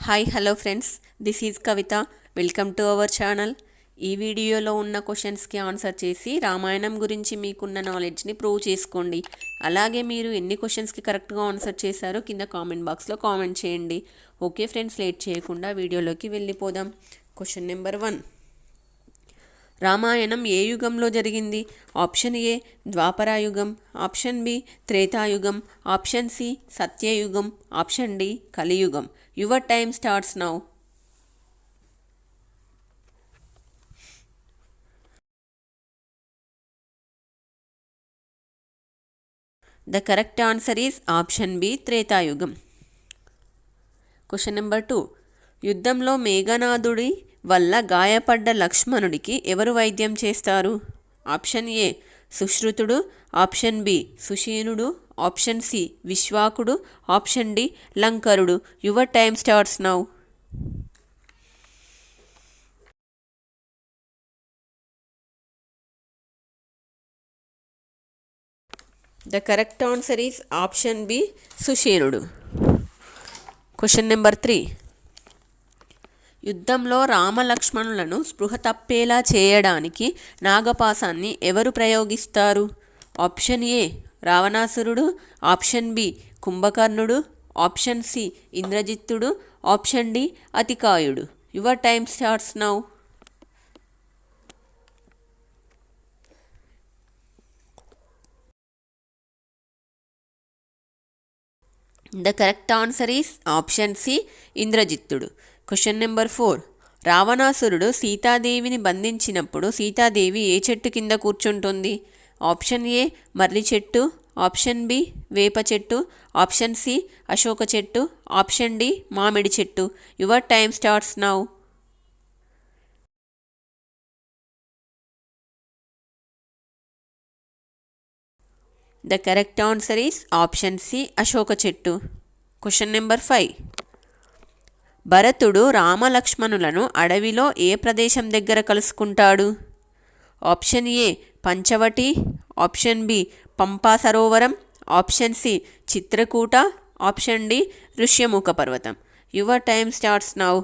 Hi hello friends, this is Kavitha. Welcome to our channel. ఈ వీడియోలో ఉన్న క్వశ్చన్స్కి ఆన్సర్ చేసి రామాయణం గురించి మీకున్న నాలెడ్జ్ని ప్రూవ్ చేసుకోండి. అలాగే మీరు ఎన్ని క్వశ్చన్స్కి కరెక్ట్గా ఆన్సర్ చేశారో కింద కామెంట్ బాక్స్లో కామెంట్ చేయండి. ఓకే ఫ్రెండ్స్, లేట్ చేయకుండా వీడియోలోకి వెళ్ళిపోదాం. Question number 1. రామాయణం ఏ యుగంలో జరిగింది? ఆప్షన్ ఏ ద్వాపరాయుగం, ఆప్షన్ బి త్రేతాయుగం, ఆప్షన్ సి సత్యయుగం, ఆప్షన్ డి కలియుగం. Your time starts now. The correct answer is option B త్రేతాయుగం. Question number 2. యుద్ధంలో మేఘనాథుడి వల్ల గాయపడ్డ లక్ష్మణుడికి ఎవరు వైద్యం చేస్తారు? Option A Sushrutudu, option B Sushenudu, option C Vishwakudu, option D Lankarudu. Your time starts now. The correct answer is option B Sushenudu. Question number 3. యుద్ధంలో రామలక్ష్మణులను స్పృహ తప్పేలా చేయడానికి నాగపాశాన్ని ఎవరు ప్రయోగిస్తారు? Option A Ravanasurudu, option B Kumbhakarnudu, option C Indrajittudu, option D Atikayudu. Your time starts now. The correct answer is option C Indrajittudu. Question number 4. Ravanasurudu సీతాదేవిని బంధించినప్పుడు సీతాదేవి ఏ చెట్టు కింద కూర్చుంటుంది? Option A మర్రి చెట్టు, option B వేప చెట్టు, ఆప్షన్ సి అశోక చెట్టు, ఆప్షన్ డి మామిడి చెట్టు. Your time starts now. The correct answer is option C అశోక చెట్టు. Question number 5. భరతుడు రామలక్ష్మణులను అడవిలో ఏ ప్రదేశం దగ్గర కలుసుకుంటాడు? Option A Panchavati, option B Pampa Sarovaram, option C Chitrakuta, option D Rishyamukha పర్వతం. Your time starts now.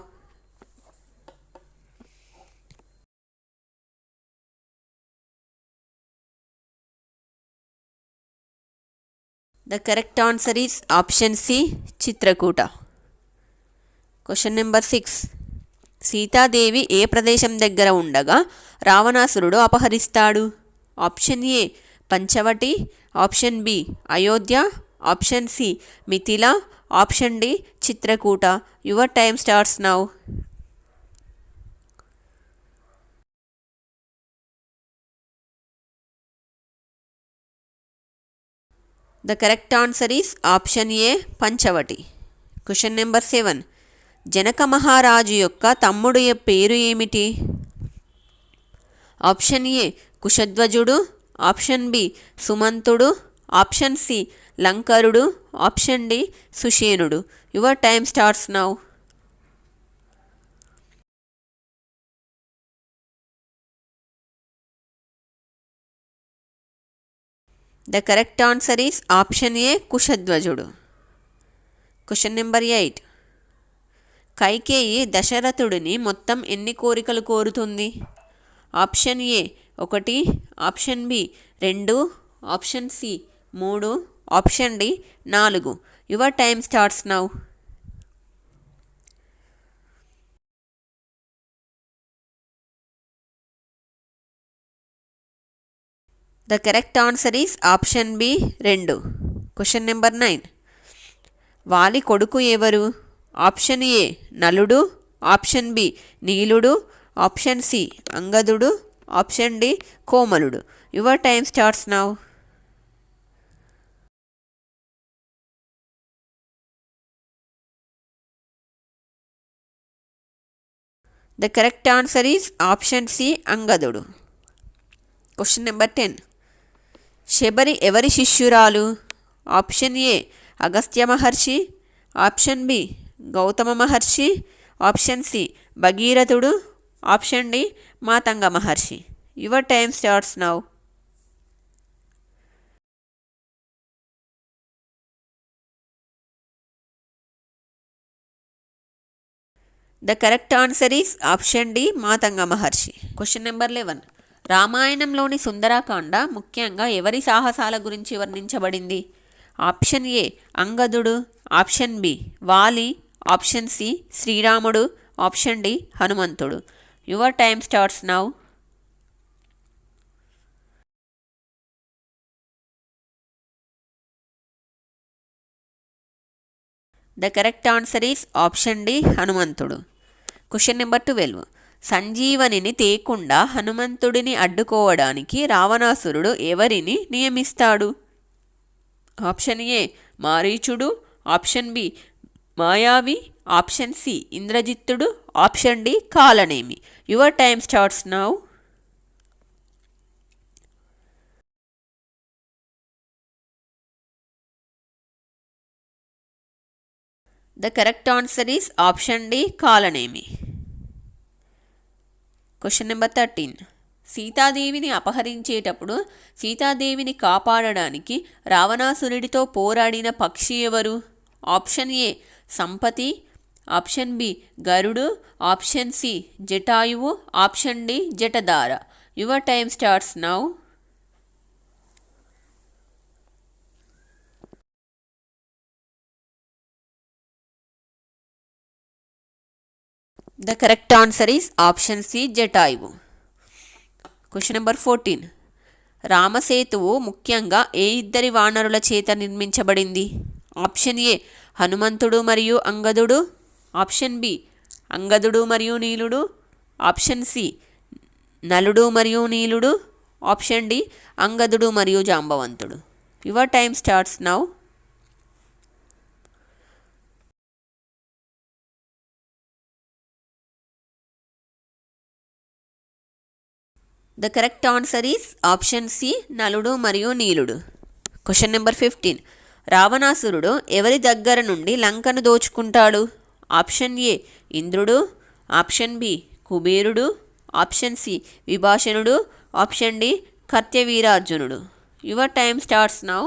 The correct answer is option C Chitrakuta. Question number 6. Sitadevi ఏ ప్రదేశం దగ్గర ఉండగా రావణాసురుడు అపహరిస్తాడు? Option A Panchavati, option B Ayodhya, option C Mithila, option D Chitrakuta. Your time starts now. The correct answer is option A Panchavati. Question number 7. Janaka మహారాజు యొక్క తమ్ముడు పేరు ఏమిటి? Option A Kushadhwajudu, option B Sumantudu, option C Lankarudu, option D Sushenudu. Your time starts now. The correct answer is option A Kushadhwajudu. Question number 8. Kaikeyi దశరథుడిని మొత్తం ఎన్ని కోరికలు కోరుతుంది? Option A 1, option B 2, option C 3, option D 4. Your time starts now. The correct answer is option B 2. Question number 9. Vali కొడుకు ఎవరు? Option A Naludu, option B Niludu, option C Angadudu, option D Komaludu. Your time starts now. The correct answer is option C Angadudu. Question number 10. Shabari ఎవరి శిష్యురాలు? Option A Agastya Maharshi, option B Gautama Maharshi, option C Bhagirathudu, option D Matanga Maharshi. Your time starts now. The correct answer is option D Matanga Maharshi. Question number 11. రామాయణంలోని సుందరాకాండ ముఖ్యంగా ఎవరి సాహసాల గురించి వర్ణించబడింది? Option A Angadudu, option B Vali, option C Sriramudu, option D Hanumantudu. Your time starts now. The correct answer is option D Hanumantudu. Question number 12. సంజీవనిని తేకుండా హనుమంతుడిని అడ్డుకోవడానికి రావణాసురుడు ఎవరిని నియమిస్తాడు? Option A Marichudu, option B Mayavi, option C Indrajittudu, option D Kalanemi. Your time starts now. The correct answer is option D Kalanemi. Question number 13. సీతాదేవిని అపహరించేటప్పుడు సీతాదేవిని కాపాడడానికి రావణాసురుడితో పోరాడిన పక్షి ఎవరు? Option A Sampati, option B Garudu, option C Jatayuvu, option D Jatadhara. Your time starts now. The correct answer is option C Jatayuvu. Question number 14. Ramasetuvu ముఖ్యంగా ఏ ఇద్దరి వానరుల చేత నిర్మించబడింది? ఆప్షన్ ఏ హనుమంతుడు మరియు అంగదుడు, ఆప్షన్ బి అంగదుడు మరియు నీలుడు, ఆప్షన్ సి నలుడు మరియు నీలుడు, ఆప్షన్ డి అంగదుడు మరియు జాంబవంతుడు. Your time starts now. The correct answer is option C నలుడు మరియు నీలుడు. Question number 15. రావణాసురుడు ఎవరి దగ్గర నుండి లంకను దోచుకుంటాడు? Option A Indrudu, option B Kuberudu, option C Vibhashanudu, option D Kartyavirarjunudu. Your time starts now.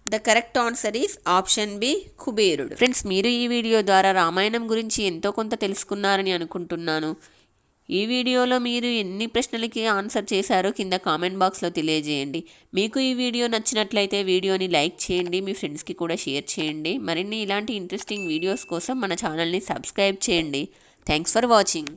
The correct answer is option B Kuberudu. Friends, మీరు ఈ video ద్వారా రామాయణం గురించి ఎంతో కొంత తెలుసుకున్నారని అనుకుంటున్నాను. ఈ వీడియోలో మీరు ఎన్ని ప్రశ్నలకి ఆన్సర్ చేశారో కింద కామెంట్ బాక్స్లో తెలియజేయండి. మీకు ఈ వీడియో నచ్చినట్లయితే వీడియోని లైక్ చేయండి, మీ ఫ్రెండ్స్కి కూడా షేర్ చేయండి. మరిన్ని ఇలాంటి ఇంట్రెస్టింగ్ వీడియోస్ కోసం మన ఛానల్ని సబ్స్క్రైబ్ చేయండి. Thanks for watching.